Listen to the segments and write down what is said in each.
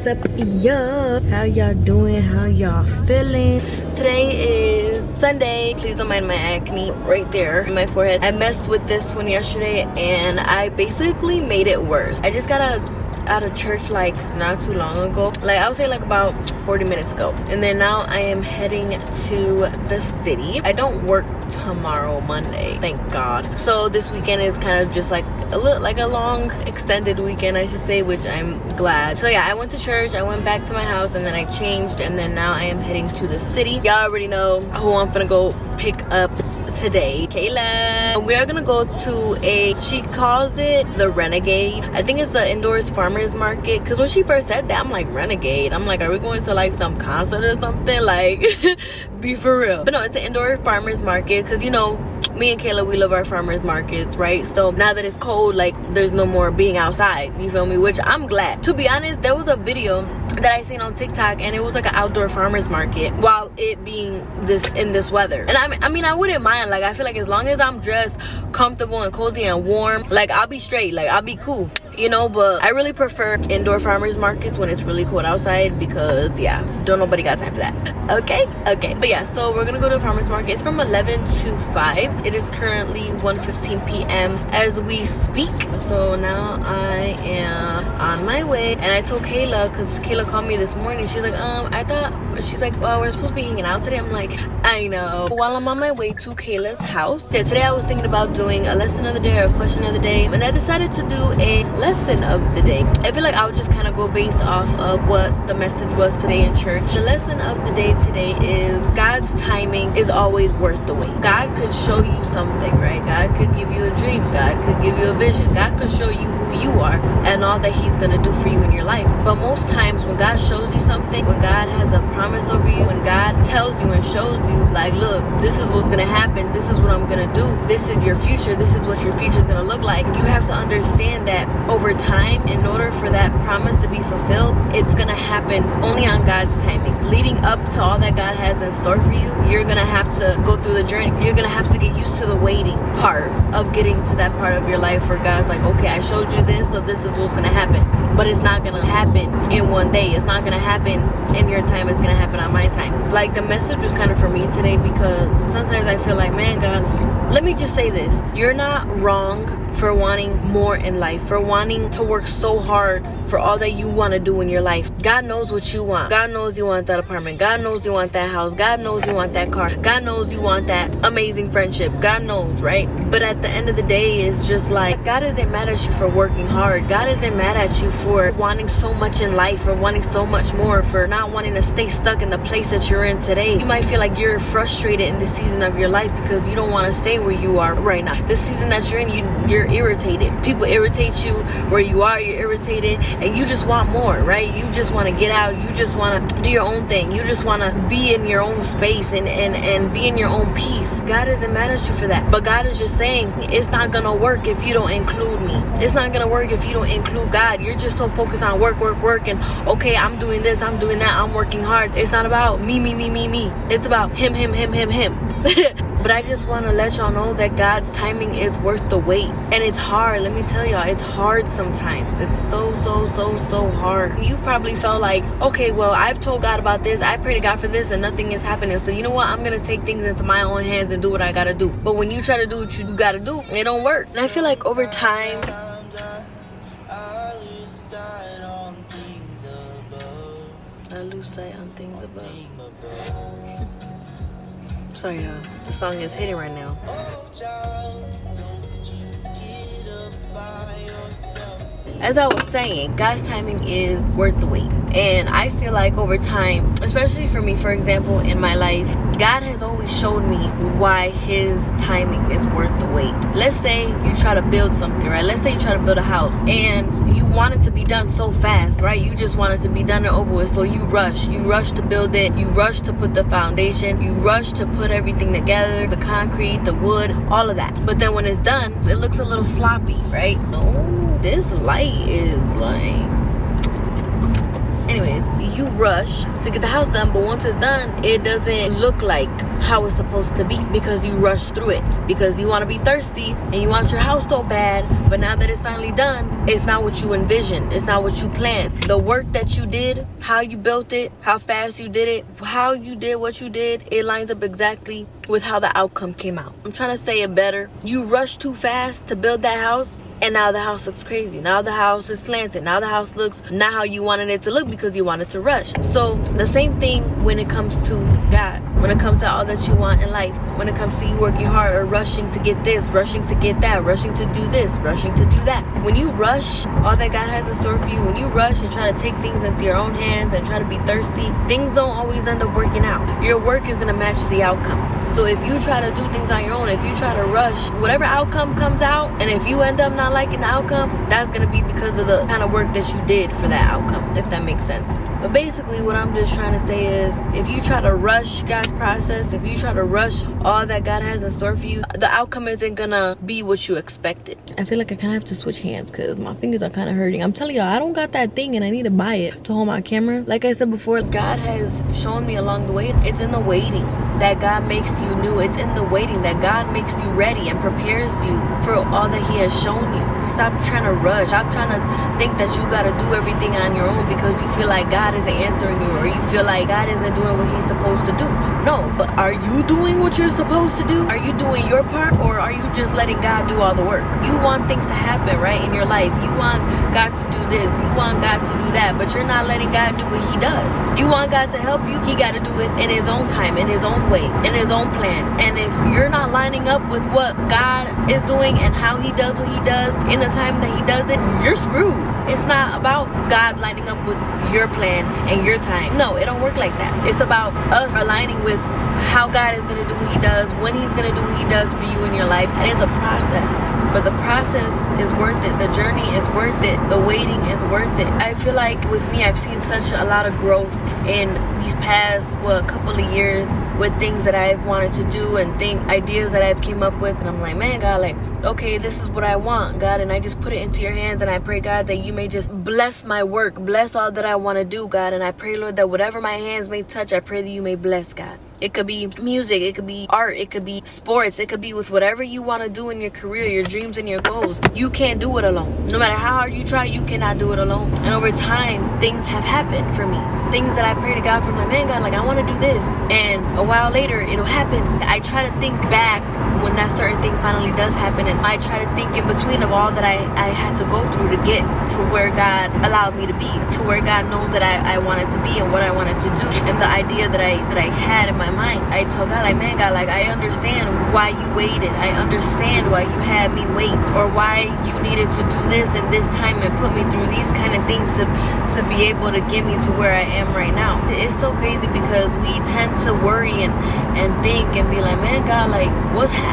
up, y'all? How y'all doing? How y'all feeling? Today is Sunday. Please don't mind my acne right there in my forehead. I messed with this one yesterday and I basically made it worse. I just got out of church like not too long ago, like I would say like about 40 minutes ago, and then now I am heading to the city. I don't work tomorrow, Monday, thank God. So this weekend is kind of just like a long extended weekend, I should say, which I'm glad. So yeah, I went to church, I went back to my house, and then I changed, and then now I am heading to the city. Y'all already know who I'm gonna go pick up today. Kayla. We are gonna go to she calls it the Renegade. I think it's the indoors farmers market, because when she first said that, I'm like, Renegade? I'm like, are we going to like some concert or something? Like, be for real. But no, it's an indoor farmers market, because you know, me and Kayla, we love our farmers markets, right? So now that it's cold, like there's no more being outside, you feel me? Which I'm glad. To be honest, there was a video that I seen on TikTok, and it was like an outdoor farmers market while it being in this weather. And I mean I wouldn't mind. Like, I feel like as long as I'm dressed comfortable and cozy and warm, like I'll be straight, like I'll be cool, you know. But I really prefer indoor farmers markets when it's really cold outside, because yeah, don't nobody got time for that. Okay. But yeah, so we're gonna go to the farmers market. It's from 11 to 5. It is currently 1:15 p.m. as we speak. So now I am on my way, and I told Kayla, because Kayla called me this morning. She's like, she's like, well, we're supposed to be hanging out today. I'm like, I know. While I'm on my way to Kayla's house, yeah, today I was thinking about doing a lesson of the day or a question of the day, and I decided to do a lesson of the day. I feel like I would just kind of go based off of what the message was today in church. The lesson of the day today is God's timing is always worth the wait. God could show you something, right? God could give you a dream. God could give you a vision. God could show you who you are and all that he's gonna do for you in your life. But most times when God shows you something, when God has a promise over you, when God tells you and shows you, like, look, this is what's gonna happen, this is what I'm gonna do, this is your future, this is what your future is gonna look like, you have to understand that over time, in order for that promise to be fulfilled, it's gonna happen only on God's timing. Leading up to all that God has in store for you, you're gonna have to go through the journey. You're gonna have to get used to the waiting part of getting to that part of your life where God's like, okay, I showed you this, so this is what's gonna happen. But it's not gonna happen in one day. It's not gonna happen in your time. It's gonna happen on my time. Like, the message was kind of for me today, because sometimes I feel like, man, God, let me just say this. You're not wrong for wanting more in life, for wanting to work so hard for all that you want to do in your life. God knows what you want. God knows you want that apartment. God knows you want that house. God knows you want that car. God knows you want that amazing friendship. God knows, right? But at the end of the day, it's just like, God isn't mad at you for working hard. God isn't mad at you for wanting so much in life, or wanting so much more, for not wanting to stay stuck in the place that you're in today. You might feel like you're frustrated in this season of your life because you don't want to stay where you are right now. The season that you're in, you're irritated. People irritate you where you are. You're irritated, and you just want more, right? You just want to get out. You just want to do your own thing. You just want to be in your own space and be in your own peace. God isn't mad at you for that, but God is just saying, it's not gonna work if you don't include me. It's not gonna work if you don't include God. You're just so focused on work, and okay, I'm doing this, I'm doing that, I'm working hard. It's not about me. It's about him. But I just want to let y'all know that God's timing is worth the wait. And it's hard. Let me tell y'all, it's hard sometimes. It's so hard. You've probably felt like, okay, well, I've told God about this, I pray to God for this, and nothing is happening. So you know what? I'm going to take things into my own hands and do what I got to do. But when you try to do what you got to do, it don't work. And I feel like over time, I lose sight on things above. Sorry, y'all. The song is hitting right now. As I was saying, God's timing is worth the wait. And I feel like over time, especially for me, for example, in my life, God has always showed me why his timing is worth the wait. Let's say you try to build something, right? Let's say you try to build a house and you want it to be done so fast, right? You just want it to be done and over with. So you rush to build it. You rush to put the foundation. You rush to put everything together, the concrete, the wood, all of that. But then when it's done, it looks a little sloppy, right? Oh, this light is like, Anyways, you rush to get the house done, but once it's done, it doesn't look like how it's supposed to be because you rush through it, because you want to be thirsty and you want your house so bad. But now that it's finally done, it's not what you envisioned. It's not what you planned. The work that you did, how you built it, how fast you did it, how you did what you did, it lines up exactly with how the outcome came out. I'm trying to say it better. You rushed too fast to build that house, and now the house looks crazy. Now the house is slanted. Now the house looks not how you wanted it to look because you wanted to rush. So the same thing when it comes to God, when it comes to all that you want in life, when it comes to you working hard or rushing to get this, rushing to get that, rushing to do this, rushing to do that. When you rush all that God has in store for you, when you rush and try to take things into your own hands and try to be thirsty, things don't always end up working out. Your work is going to match the outcome. So if you try to do things on your own, if you try to rush, whatever outcome comes out, and if you end up not liking the outcome, that's going to be because of the kind of work that you did for that outcome, if that makes sense. But basically what I'm just trying to say is, if you try to rush God's process, if you try to rush all that God has in store for you, the outcome isn't gonna be what you expected. I feel like I kind of have to switch hands because my fingers are kind of hurting. I'm telling y'all, I don't got that thing and I need to buy it to hold my camera. Like I said before, God has shown me along the way, it's in the waiting that God makes you new. It's in the waiting that God makes you ready and prepares you for all that He has shown you. Stop trying to rush. Stop trying to think that you got to do everything on your own because you feel like God isn't answering you, or you feel like God isn't doing what He's supposed to do. No, but are you doing what you're supposed to do? Are you doing your part, or are you just letting God do all the work? You want things to happen, right, in your life. You want God to do this. You want God to do that, but you're not letting God do what He does. You want God to help you. He got to do it in His own time, in His own way, in His own plan. And if you're not lining up with what God is doing and how He does what He does in the time that He does it, you're screwed. It's not about God lining up with your plan and your time. No, it don't work like that. It's about us aligning with how God is going to do what He does, when He's going to do what He does for you in your life. And it's a process. But the process is worth it. The journey is worth it. The waiting is worth it. I feel like with me, I've seen such a lot of growth in these past, couple of years with things that I've wanted to do and ideas that I've came up with. And I'm like, man, God, like, okay, this is what I want, God. And I just put it into your hands. And I pray, God, that you may just bless my work. Bless all that I want to do, God. And I pray, Lord, that whatever my hands may touch, I pray that you may bless, God. It could be music, it could be art, it could be sports, it could be with whatever you want to do in your career, your dreams and your goals. You can't do it alone. No matter how hard you try, you cannot do it alone. And over time, things have happened for me. Things that I pray to God for, like, man, God, like, I want to do this. And a while later, it'll happen. I try to think back when that certain thing finally does happen, and I try to think in between of all that I had to go through to get to where God allowed me to be, to where God knows that I wanted to be and what I wanted to do, and the idea that I had in my mind. I tell God, like, man, God, like, I understand why you waited. I understand why you had me wait, or why you needed to do this and this time and put me through these kind of things to be able to get me to where I am right now. It's so crazy because we tend to worry and think and be like, man, God, like, what's happening?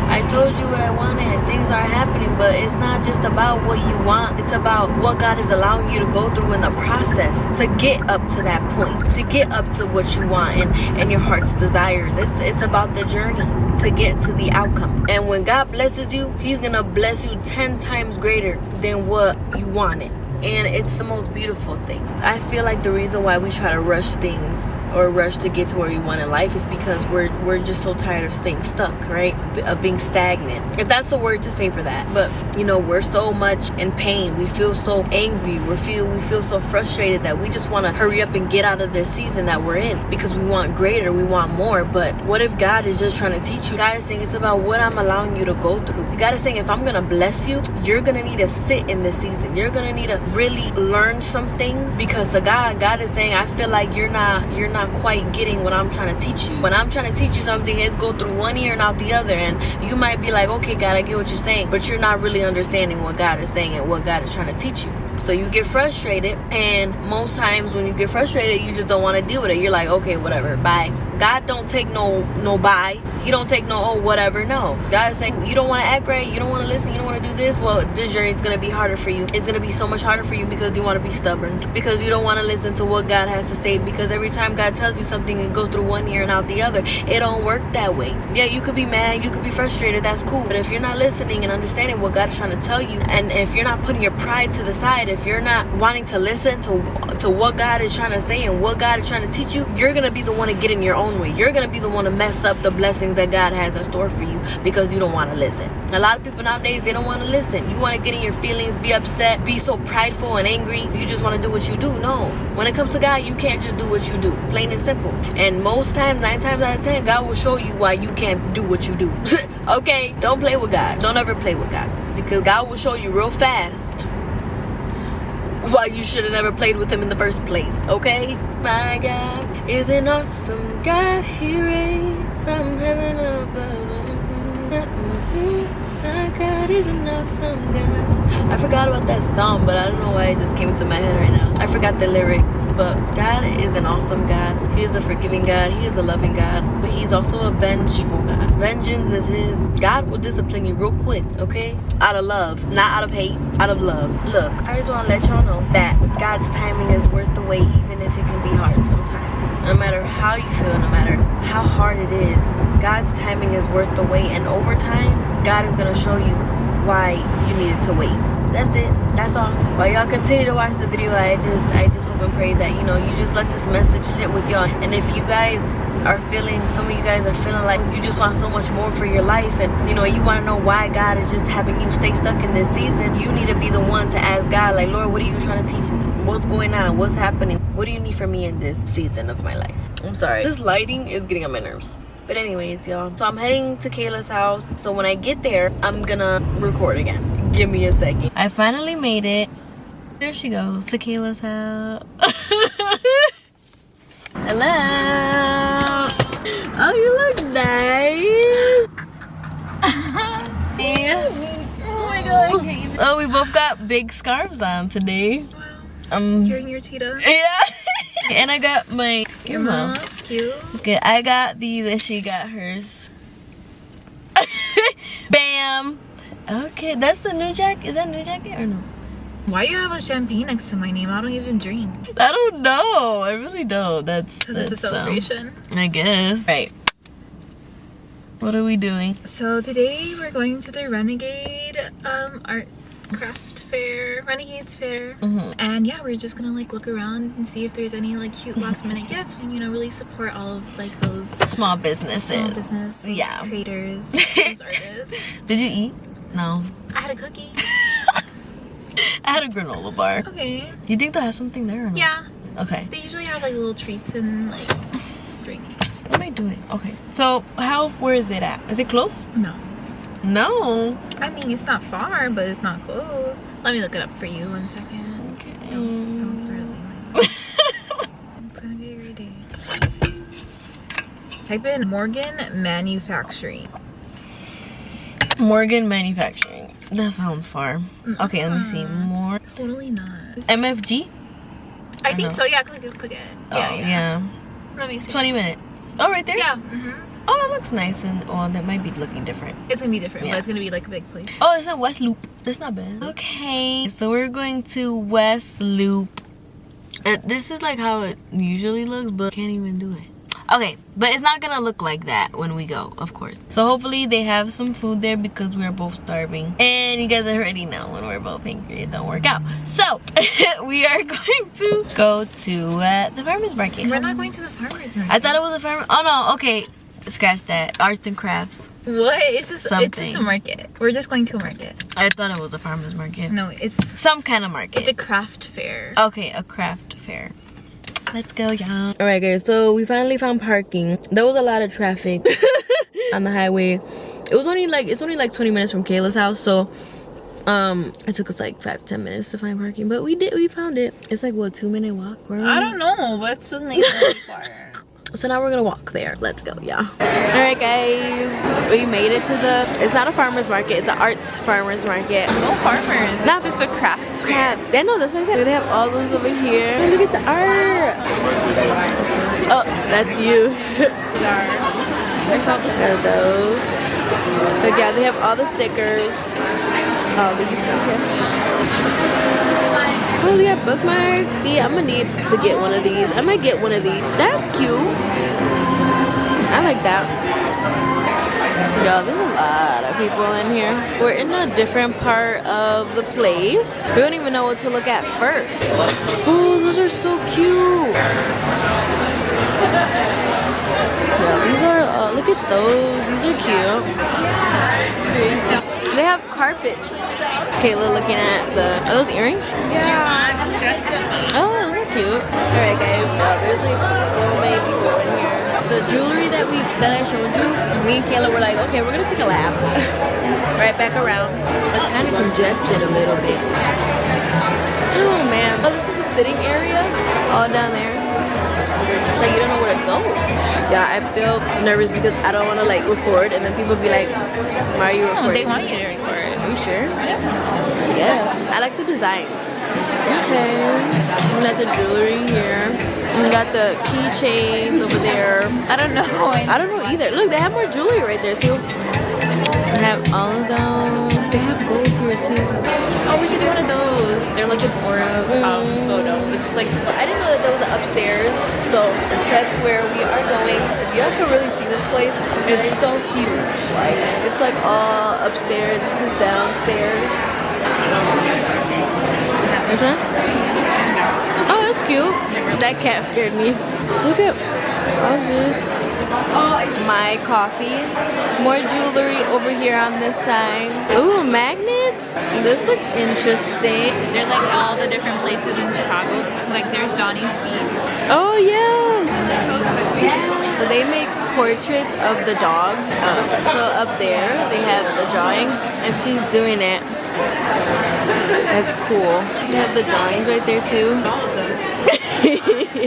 I told you what I wanted and things are happening, but it's not just about what you want. It's about what God is allowing you to go through in the process to get up to that point, to get up to what you want and your heart's desires. It's about the journey to get to the outcome. And when God blesses you, He's gonna bless you 10 times greater than what you wanted. And it's the most beautiful thing. I feel like the reason why we try to rush things or rush to get to where we want in life is because we're just so tired of staying stuck, right? Of being stagnant, if that's the word to say for that. But you know, we're so much in pain. We feel so angry. We feel so frustrated that we just want to hurry up and get out of this season that we're in because we want greater, we want more. But what if God is just trying to teach you? God is saying it's about what I'm allowing you to go through. God is saying if I'm gonna bless you, you're gonna need to sit in this season. You're gonna need to really learn some things, because to God is saying, I feel like you're not quite getting what I'm trying to teach you. When I'm trying to teach you something, it's go through one ear and out the other, and you might be like, okay, God, I get what you're saying, but you're not really understanding what God is saying and what God is trying to teach you. So you get frustrated, and most times when you get frustrated, you just don't want to deal with it. You're like, okay, whatever, bye. God don't take no bye. you don't take no, oh, whatever. No. God is saying, you don't want to act right, you don't want to listen, you don't want to do this. Well, this journey is going to be harder for you. It's going to be so much harder for you because you want to be stubborn. Because you don't want to listen to what God has to say. Because every time God tells you something, it goes through one ear and out the other. It don't work that way. Yeah, you could be mad, you could be frustrated, that's cool. But if you're not listening and understanding what God is trying to tell you, and if you're not putting your pride to the side, if you're not wanting to listen to what God is trying to say and what God is trying to teach you, you're going to be the one to get in your own way. You're going to be the one to mess up the blessings that God has in store for you because you don't want to listen. A lot of people nowadays, they don't want to listen. You want to get in your feelings, be upset, be so prideful and angry. You just want to do what you do. No. When it comes to God, you can't just do what you do. Plain and simple. And most times, 9 times out of 10, God will show you why you can't do what you do. Okay? Don't play with God. Don't ever play with God. Because God will show you real fast why you should have never played with him in the first place. Okay? My God is an awesome God. He reigns from heaven above. My God is an awesome God. I forgot about that song, but I don't know why it just came to my head right now. I forgot the lyrics, but God is an awesome God. He is a forgiving God. He is a loving God, but he's also a vengeful God. Vengeance is his. God will discipline you real quick, okay? Out of love, not out of hate, out of love. Look, I just want to let y'all know that God's timing is worth the wait, even if it can be hard sometimes. No matter how you feel, no matter how hard it is, God's timing is worth the wait, and over time, God is going to show you why you needed to wait. That's it. That's all. While y'all continue to watch the video, I just hope and pray that, you know, you just let this message sit with y'all. And if you guys are feeling, some of you guys are feeling like you just want so much more for your life, and, you know, you want to know why God is just having you stay stuck in this season, you need to be the one to ask God, like, Lord, what are you trying to teach me? What's going on? What's happening? What do you need from me in this season of my life? I'm sorry. This lighting is getting on my nerves. But anyways, y'all, so I'm heading to Kayla's house. So when I get there, I'm gonna record again. Give me a second. I finally made it. There she goes, to Kayla's house. Hello. Oh, you look nice. Yeah. Oh my God, I can't even. Oh, we both got big scarves on today. Wow. You're your cheetah. Yeah. And I got my earmuffs. That's cute. Okay, I got these and she got hers. Bam. Okay, that's the new jacket. Is that new jacket or no? Why you have a champagne next to my name? I don't even drink. I don't know. I really don't. That's because it's a celebration. I guess. Right. What are we doing? So today we're going to the Renegade art craft fair, Renegades fair, and yeah, we're just gonna like look around and see if there's any like cute last minute gifts, and, you know, really support all of like those small businesses, yeah, creators, those artists. Did you eat? No. I had a cookie. I had a granola bar. Okay. Do you think they'll have something there or no? Yeah. Okay. They usually have like little treats and like drinks. What am I doing? Okay. So where is it at? Is it close? No. No. I mean, it's not far, but it's not close. Let me look it up for you 1 second. Okay. Don't start it. It's gonna be a great day. Type in Morgan Manufacturing. Morgan Manufacturing. That sounds far. Okay, let me see. More. Totally not. MFG? I think so. Yeah, click it. Yeah. Let me see. 20 minutes. Oh, right there? Yeah. Oh, that looks nice, and that might be looking different. It's gonna be different, but it's gonna be like a big place. Oh, it's at West Loop. That's not bad. Okay, so we're going to West Loop. This is like how it usually looks, but can't even do it. Okay, but it's not gonna look like that when we go, of course. So hopefully they have some food there because we're both starving. And you guys already know when we're both hungry, it don't work out. So we are going to go to the farmer's market. We're not going to the farmer's market. I thought it was a farmer. Oh no, okay. Scratch that. Arts and crafts. What? It's just a market. We're just going to a market. I thought it was a farmer's market. No, it's some kind of market. It's a craft fair. Okay, a craft fair. Let's go, y'all. All right, guys. So we finally found parking. There was a lot of traffic on the highway. It's only like 20 minutes from Kayla's house. So it took us like 5-10 minutes to find parking, but we found it. It's like what, 2-minute walk? I don't know, but it's really far. So now we're gonna walk there. Let's go, y'all. All right, guys, we made it to it's not a farmer's market, it's an arts farmer's market. No farmers, it's just a craft fair. They know, that's what I said. They have all those over here. And look at the art. Oh, that's you. Got those. But yeah, they have all the stickers. All these here. Oh, they have bookmarks. See, I'm gonna need to get one of these. I might get one of these. That's cute. I like that. Yo, there's a lot of people in here. We're in a different part of the place. We don't even know what to look at first. Oh, those are so cute. Yeah, these are, look at those. These are cute. They have carpets. Kayla looking at are those earrings? Yeah, just the Oh, those are cute. Alright guys, there's like so many people in here. The jewelry that I showed you, me and Kayla were like, okay, we're gonna take a lap. Right back around. It's kind of congested a little bit. Oh man. Oh, this is the sitting area. All down there. So you don't know where to go. Yeah, I feel nervous because I don't want to like record and then people be like, why are you recording? Oh, they want you to record. Are you sure? Yeah. I like the designs. Okay. We got the jewelry here. We got the keychains over there. I don't know. I don't know either. Look, they have more jewelry right there too. They have all of them. They have gold here too. Oh, we should do one of those. They're like a Bora photo. It's just like I didn't know that there was an upstairs, so that's where we are going. If y'all could really see this place, it's so huge. Like it's like all upstairs. This is downstairs. Which one? Oh, that's cute. That cat scared me. Look at all this. Oh, my coffee. More jewelry over here on this side. Ooh, magnets. This looks interesting. they're like all the different places in Chicago. Like there's Donnie's Beef. Oh yeah. So they make portraits of the dogs. So up there they have the drawings, and she's doing it. That's cool. They have the drawings right there too.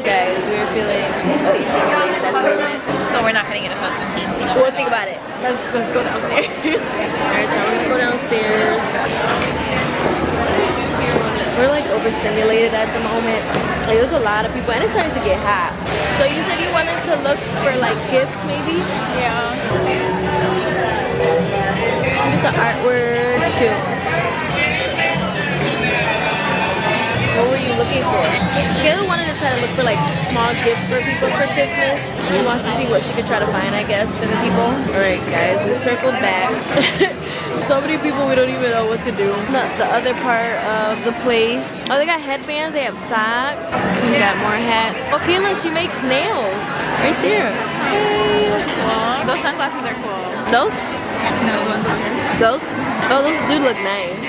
Guys, we were feeling overstimulated at the moment. So we're not gonna get a custom painting. We'll think about it. Let's go downstairs. Alright, so we're gonna go downstairs. We're like overstimulated at the moment. Like, there's a lot of people and it's starting to get hot. So you said you wanted to look for like gifts maybe? Yeah. Look at the artwork. It's cute. What were you looking for? Kayla wanted to try to look for like small gifts for people for Christmas. She wants to see what she could try to find, I guess, for the people. Alright guys, we circled back. So many people, we don't even know what to do. The other part of the place. Oh, they got headbands, they have socks. We got more hats. Oh, Kayla, she makes nails. Right there. Hey. Those sunglasses are cool. Those? No, the ones over here. Those? Oh, those do look nice.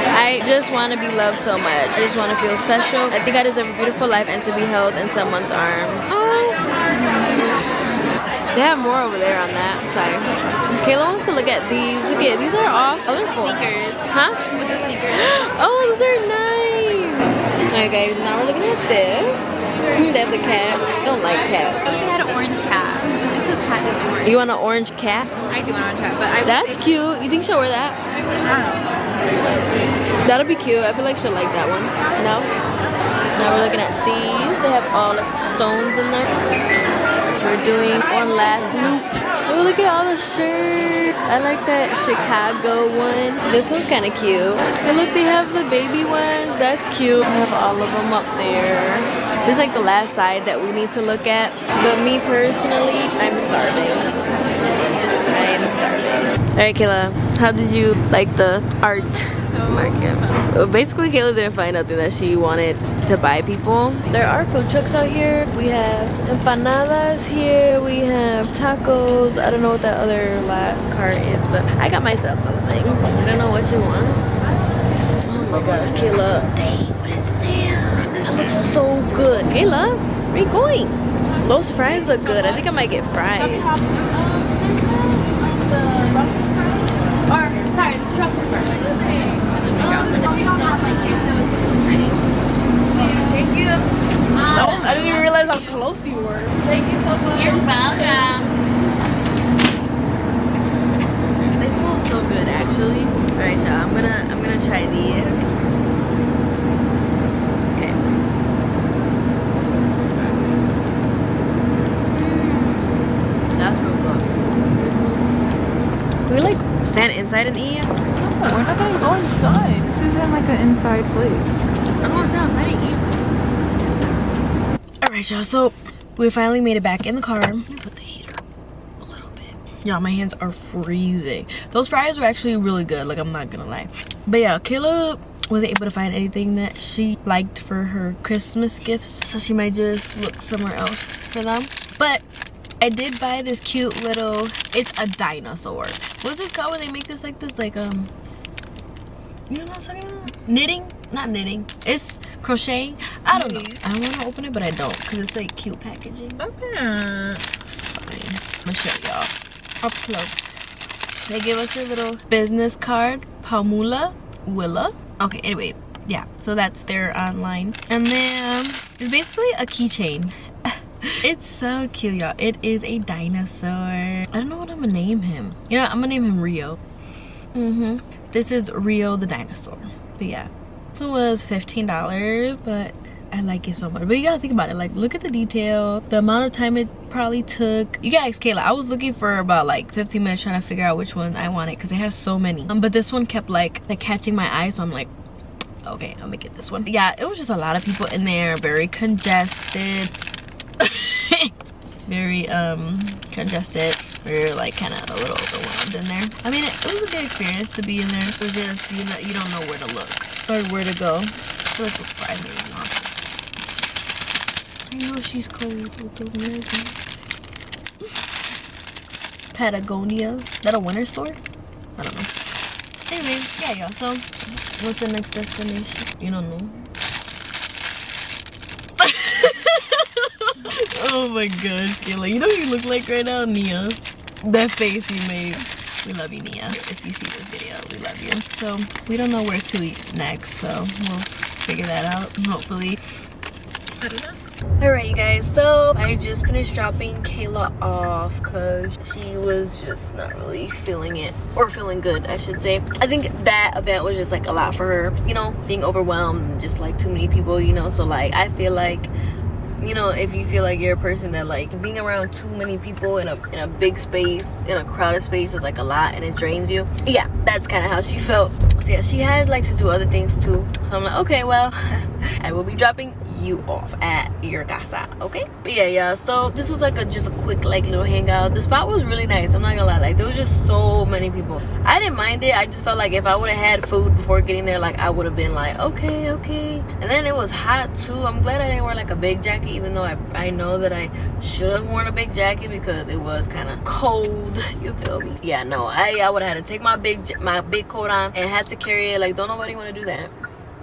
I just want to be loved so much. I just want to feel special. I think I deserve a beautiful life and to be held in someone's arms. Oh. They have more over there on that side. Kayla wants to look at these. Look at these are all colorful. Sneakers. Huh? With the sneakers. Oh, those are nice. Alright guys, now we're looking at this. They have the cats. I don't like cats. So they had an orange cat. So this hat is orange. You want an orange cat? I do want an orange cat, but That's cute. You think she'll wear that? I don't know. That'll be cute. I feel like she'll like that one. No? Now we're looking at these. They have all like stones in there. So we're doing one last loop. Oh, look at all the shirts. I like that Chicago one. This one's kind of cute. And look, they have the baby ones. That's cute. I have all of them up there. This is like the last side that we need to look at. But me personally, I'm starving. I am starving. Alright, Kayla, how did you like the art market? Well, basically, Kayla didn't find nothing that she wanted to buy people. There are food trucks out here. We have empanadas here. We have tacos. I don't know what that other last cart is, but I got myself something. I don't know what you want. Oh my gosh, Kayla. Dang, what is that? That looks so good. Kayla, where are you going? Those fries look good. I think I might get fries. Thank you. No, I didn't even realize how close you were. Thank you so much. You're welcome. They smell so good, actually. All right, y'all. I'm gonna try these. Okay. stand inside and eat? No, we're not gonna go inside. This isn't like an inside place. I don't want to stand outside and eat. Alright, y'all, so we finally made it back in the car. Let me put the heater a little bit. Y'all, my hands are freezing. Those fries were actually really good, like, I'm not gonna lie. But yeah, Kayla wasn't able to find anything that she liked for her Christmas gifts, so she might just look somewhere else for them. But I did buy this cute little, it's a dinosaur. What's this called when they make this like this? Like, you know what I'm talking about? Knitting? Not knitting. It's crocheting. I don't know. I want to open it, but I don't, because it's like cute packaging. Open it. Fine. I'm gonna show y'all up close. They gave us a little business card. Palmula Willa. Okay, anyway, yeah, so that's their online. And then it's basically a keychain. It's so cute, y'all. It is a dinosaur. I don't know what I'm gonna name him. You know, I'm gonna name him Rio. This is Rio the dinosaur. But yeah, this one was $15, but I like it so much. But you gotta think about it, like, look at the detail, the amount of time it probably took. You gotta ask Kayla. I was looking for about like 15 minutes trying to figure out which one I wanted, because it has so many. But this one kept like catching my eye, so I'm like, okay, I'm gonna get this one. Yeah, it was just a lot of people in there, very congested. Very congested. We were like kind of a little overwhelmed in there. I mean, it was a good experience to be in there. It was just, you don't know where to look or where to go. I feel like those fries made me awesome. I know she's cold with the American. Patagonia. Is that a winter store? I don't know. Anyway, yeah, y'all. So, what's the next destination? You don't know. Oh my gosh, Kayla. You know what you look like right now? Nia. That face you made. We love you, Nia. If you see this video, we love you. So, we don't know where to eat next, so we'll figure that out, hopefully. I don't know. Alright, you guys, so I just finished dropping Kayla off because she was just not really feeling it, or feeling good, I should say. I think that event was just like a lot for her, you know, being overwhelmed, just like too many people, you know. So like, I feel like, you know, if you feel like you're a person that like being around too many people in a big space, in a crowded space, is like a lot and it drains you. Yeah, that's kind of how she felt. So yeah, she had like to do other things too. So I'm like, okay, well, I will be dropping you off at your casa, okay? But yeah, so this was like just a quick like little hangout. The spot was really nice, I'm not gonna lie. Like, there was just so many people. I didn't mind it. I just felt like if I would have had food before getting there, like I would have been like, okay. And then it was hot too. I'm glad I didn't wear like a big jacket, even though I know that I should have worn a big jacket because it was kind of cold. You feel me? Yeah, no, I would have had to take my big coat on and have to carry it. Like, don't nobody want to do that.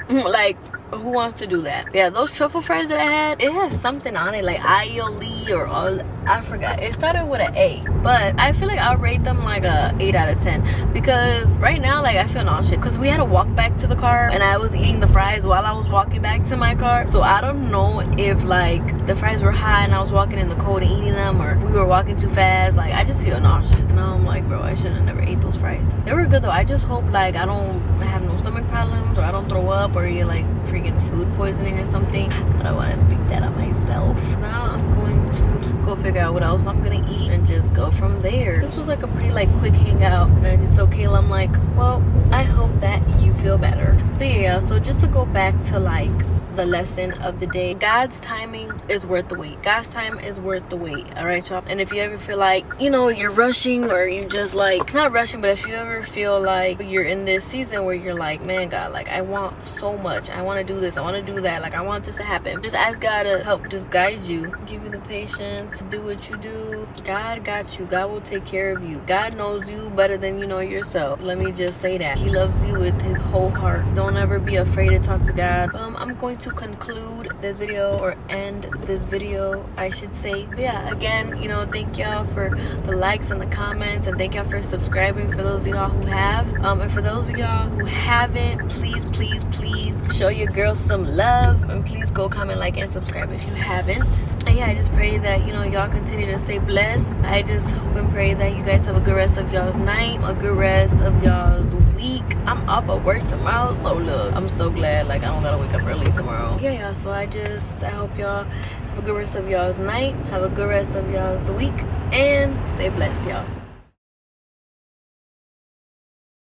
Like, who wants to do that? Yeah, those truffle fries that I had, it has something on it, like aioli or all, I forgot. It started with an A, but I feel like I'll rate them like a 8 out of 10 because right now, like, I feel nauseous because we had to walk back to the car and I was eating the fries while I was walking back to my car. So I don't know if like the fries were hot and I was walking in the cold and eating them, or we were walking too fast. Like, I just feel nauseous. Now I'm like, bro, I should have never ate those fries. They were good though. I just hope like I don't have no stomach problems, or I don't throw up, or you're like freaking food poisoning or something. I don't want to speak that on myself. Now I'm going to go figure out what else I'm gonna eat and just go from there. This was like a pretty like quick hangout, and I just told Kayla, I'm like, well, I hope that you feel better. But yeah, so just to go back to like the lesson of the day, God's timing is worth the wait. God's time is worth the wait. All right, y'all. And if you ever feel like, you know, you're rushing, or you just like, not rushing, but if you ever feel like you're in this season where you're like, man, God, like I want so much, I want to do this, I want to do that, like I want this to happen, just ask God to help, just guide you, give you the patience, do what you do. God got you. God will take care of you. God knows you better than you know yourself. Let me just say that. He loves you with his whole heart. Don't ever be afraid to talk to God. I'm going to conclude this video, or end this video, I should say. But yeah, again, you know, thank y'all for the likes and the comments, and thank y'all for subscribing for those of y'all who have. And for those of y'all who haven't, please show your girls some love, and please go comment, like, and subscribe if you haven't. And yeah, I just pray that, you know, y'all continue to stay blessed. I just hope and pray that you guys have a good rest of y'all's night, a good rest of y'all's week. I'm off of work tomorrow, so look, I'm so glad like I don't gotta wake up early tomorrow. Yeah, y'all, so I hope y'all have a good rest of y'all's night, have a good rest of y'all's week, and stay blessed, y'all.